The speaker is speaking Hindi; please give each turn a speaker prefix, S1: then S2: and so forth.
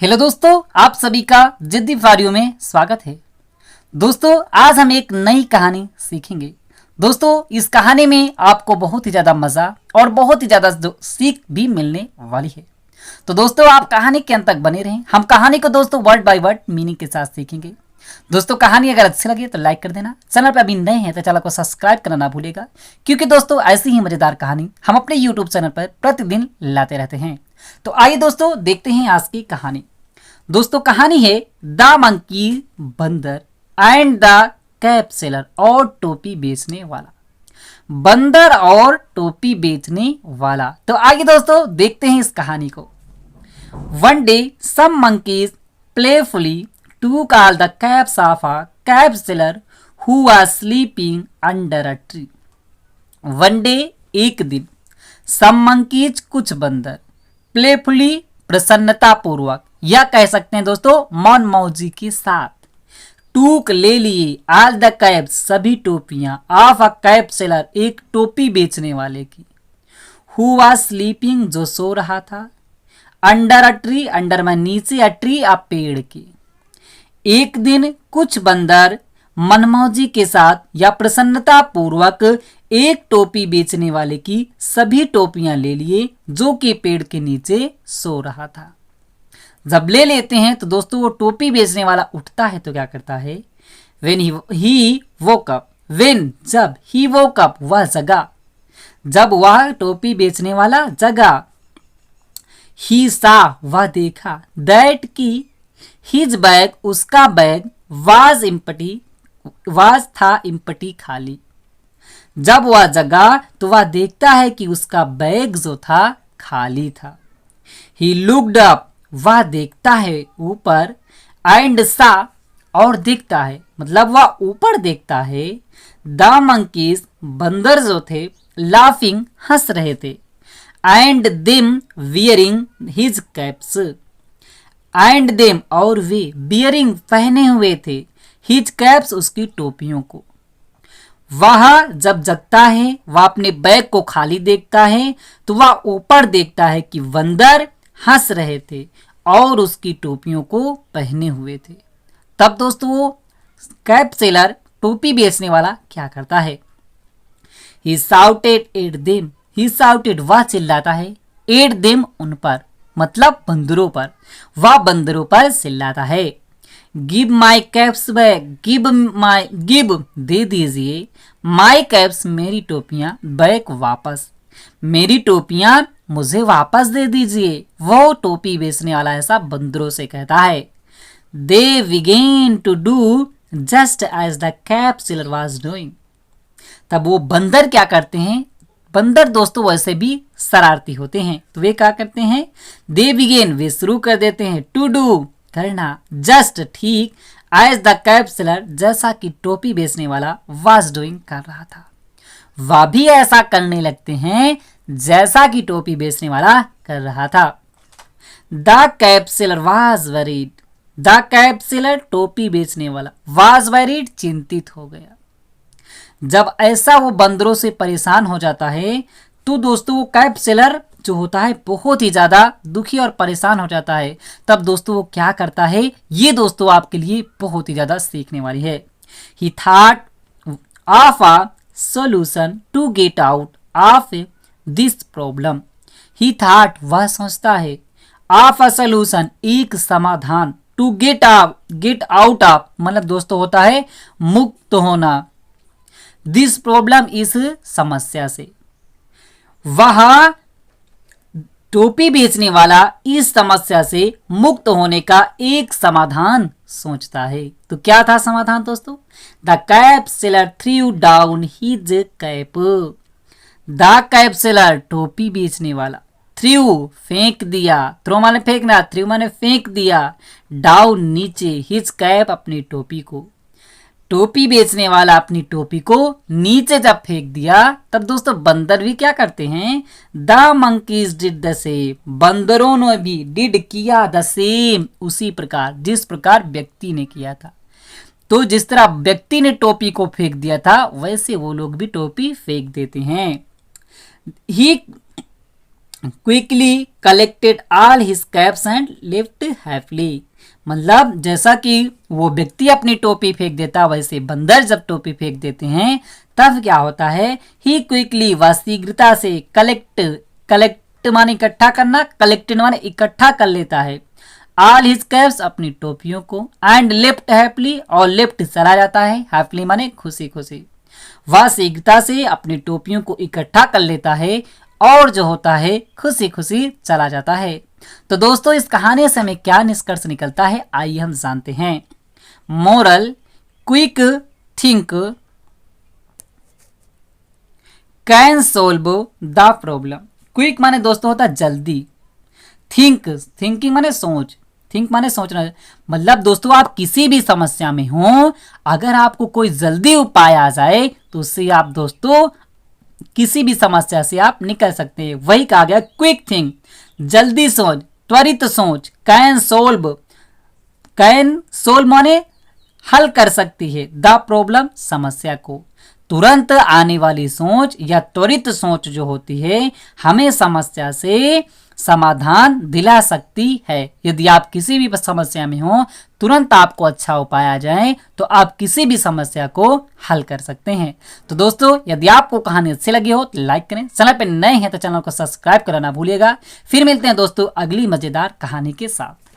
S1: हेलो दोस्तों, आप सभी का जिद्दी फारियों में स्वागत है। दोस्तों, आज हम एक नई कहानी सीखेंगे। दोस्तों, इस कहानी में आपको बहुत ही ज़्यादा मज़ा और बहुत ही ज़्यादा सीख भी मिलने वाली है। तो दोस्तों, आप कहानी के अंत तक बने रहें। हम कहानी को दोस्तों वर्ड बाय वर्ड मीनिंग के साथ सीखेंगे। दोस्तों, कहानी अगर अच्छी लगे तो लाइक कर देना। चैनल पर अभी नए हैं तो चैनल को सब्सक्राइब करना ना भूलेगा, क्योंकि दोस्तों ऐसी ही मज़ेदार कहानी हम अपने यूट्यूब चैनल पर प्रतिदिन लाते रहते हैं। तो आइए दोस्तों, देखते हैं आज की कहानी। दोस्तों, कहानी है द मंकी, बंदर एंड द कैप सेलर, और टोपी बेचने वाला। बंदर और टोपी बेचने वाला। तो आइए दोस्तों, देखते हैं इस कहानी को। One day some monkeys playfully took all the caps of a cap seller who was sleeping under a tree. One day एक दिन, सम मंकीज कुछ बंदर, प्लेफुली प्रसन्नता पूर्वक, या कह सकते हैं दोस्तों मन मौजी के साथ, टूक ले लिए ऑल द कैप्स सभी टोपियां, ऑफ अ कैप सेलर एक टोपी बेचने वाले की, हु वाज स्लीपिंग जो सो रहा था, अंडर अ ट्री, अंडर में नीचे, अ ट्री अ पेड़ के। एक दिन कुछ बंदर मनमौजी के साथ या प्रसन्नता पूर्वक एक टोपी बेचने वाले की सभी टोपियां ले लिए जो कि पेड़ के नीचे सो रहा था। जब ले लेते हैं तो दोस्तों वो टोपी बेचने वाला उठता है तो क्या करता है, when he woke up, when जब, ही वोक अप वह जगा, जब वह टोपी बेचने वाला जगा, ही सा वह देखा, दैट की हिज बैग उसका बैग, वाज इम्पटी, वाज था इम्पटी खाली। जब वह जगा तो वह देखता है कि उसका बैग जो था खाली था। ही लुक्ड अप, वह देखता है ऊपर, एंड सा और देखता है, मतलब वह ऊपर देखता है, द मंकीज बंदर जो थे, लाफिंग हंस रहे थे, and them wearing his caps, and them और वे, बियरिंग पहने हुए थे, हिज कैप्स उसकी टोपियों को। वह जब जगता है वह अपने बैग को खाली देखता है तो वह ऊपर देखता है कि बंदर हंस रहे थे और उसकी टोपियों को पहने हुए थे। तब दोस्तों वो कैप सेलर, टोपी बेचने वाला क्या करता है, ही shouted at them, he shouted वह चिल्लाता है, एट देम उन पर, मतलब बंदरों पर, वह बंदरों पर चिल्लाता है, give my caps back, give दे दीजिए, माई कैप्स मेरी टोपियां, बैक वापस, मेरी टोपियां मुझे वापस दे दीजिए। वो टोपी बेचने वाला ऐसा बंदरों से कहता है। They began to do just as the cap seller was doing. तब वो बंदर क्या करते हैं, बंदर दोस्तों वैसे भी शरारती होते हैं, तो वे क्या करते हैं, दे बिगेन वे शुरू कर देते हैं, टू डू करना, जस्ट ठीक, एज द कैप सेलर जैसा कि टोपी बेचने वाला वाज डूइंग कर रहा था, वह भी ऐसा करने लगते हैं जैसा कि टोपी बेचने वाला कर रहा था। The cap seller was worried, the cap seller टोपी बेचने वाला, वाज वरीड चिंतित हो गया। जब ऐसा वो बंदरों से परेशान हो जाता है तो दोस्तों वो कैप सेलर जो होता है बहुत ही ज्यादा दुखी और परेशान हो जाता है। तब दोस्तों वो क्या करता है, ये दोस्तों आपके लिए बहुत ही ज्यादा सीखने वाली है। He thought of a solution to get out of this problem, he thought वह सोचता है, ऑफ अ सॉल्यूशन एक समाधान, टू गेट आउट ऑफ मतलब दोस्तों होता है मुक्त होना, दिस प्रॉब्लम इस समस्या से। वह टोपी बेचने वाला इस समस्या से मुक्त होने का एक समाधान सोचता है। तो क्या था समाधान दोस्तों, the cap seller through down his cap, the cap seller टोपी बेचने वाला, थ्रू फेंक दिया, थ्रो माने फेंकना, थ्रू माने फेंक दिया, डाउन नीचे, हिज कैप अपनी टोपी को, टोपी बेचने वाला अपनी टोपी को नीचे जब फेंक दिया तब दोस्तों बंदर भी क्या करते हैं, the monkeys did the same, बंदरों ने भी डिड किया, द सेम उसी प्रकार जिस प्रकार व्यक्ति ने किया था। तो जिस तरह व्यक्ति ने टोपी को फेंक दिया था वैसे वो लोग भी टोपी फेंक देते हैं। He quickly collected all his caps and left happily. मतलब जैसा कि वो व्यक्ति अपनी टोपी फेंक देता, वैसे बंदर जब टोपी फेंक देते हैं तब क्या होता है, ही क्विकली वह शीघ्रता से कलेक्ट माने इकट्ठा करना, कलेक्टेड माने इकट्ठा कर लेता है, ऑल हिज कैप्स अपनी टोपियों को, एंड लेफ्ट हैप्पीली और लेफ्ट चला जाता है, हैप्पीली माने खुशी खुशी। वह शीघ्रता से अपनी टोपियों को इकट्ठा कर लेता है और जो होता है खुशी खुशी चला जाता है। तो दोस्तों इस कहानी से हमें क्या निष्कर्ष निकलता है, आइए हम जानते हैं। Moral, quick think can solve the problem. Quick माने दोस्तों होता है जल्दी, थिंकिंग माने सोच, थिंक माने सोचना। मतलब दोस्तों आप किसी भी समस्या में हो, अगर आपको कोई जल्दी उपाय आ जाए तो उससे आप दोस्तों किसी भी समस्या से आप निकल सकते हैं। वही कहा गया क्विक थिंक, जल्दी सोच, त्वरित सोच। कैन सोल्व माने हल कर सकती है, द प्रॉब्लम समस्या को। तुरंत आने वाली सोच या त्वरित सोच जो होती है हमें समस्या से समाधान दिला सकती है। यदि आप किसी भी समस्या में हो, तुरंत आपको अच्छा उपाय आ जाए तो आप किसी भी समस्या को हल कर सकते हैं। तो दोस्तों यदि आपको कहानी अच्छी लगी हो तो लाइक करें, चैनल पर नए हैं तो चैनल को सब्सक्राइब करना ना भूलिएगा। फिर मिलते हैं दोस्तों अगली मजेदार कहानी के साथ।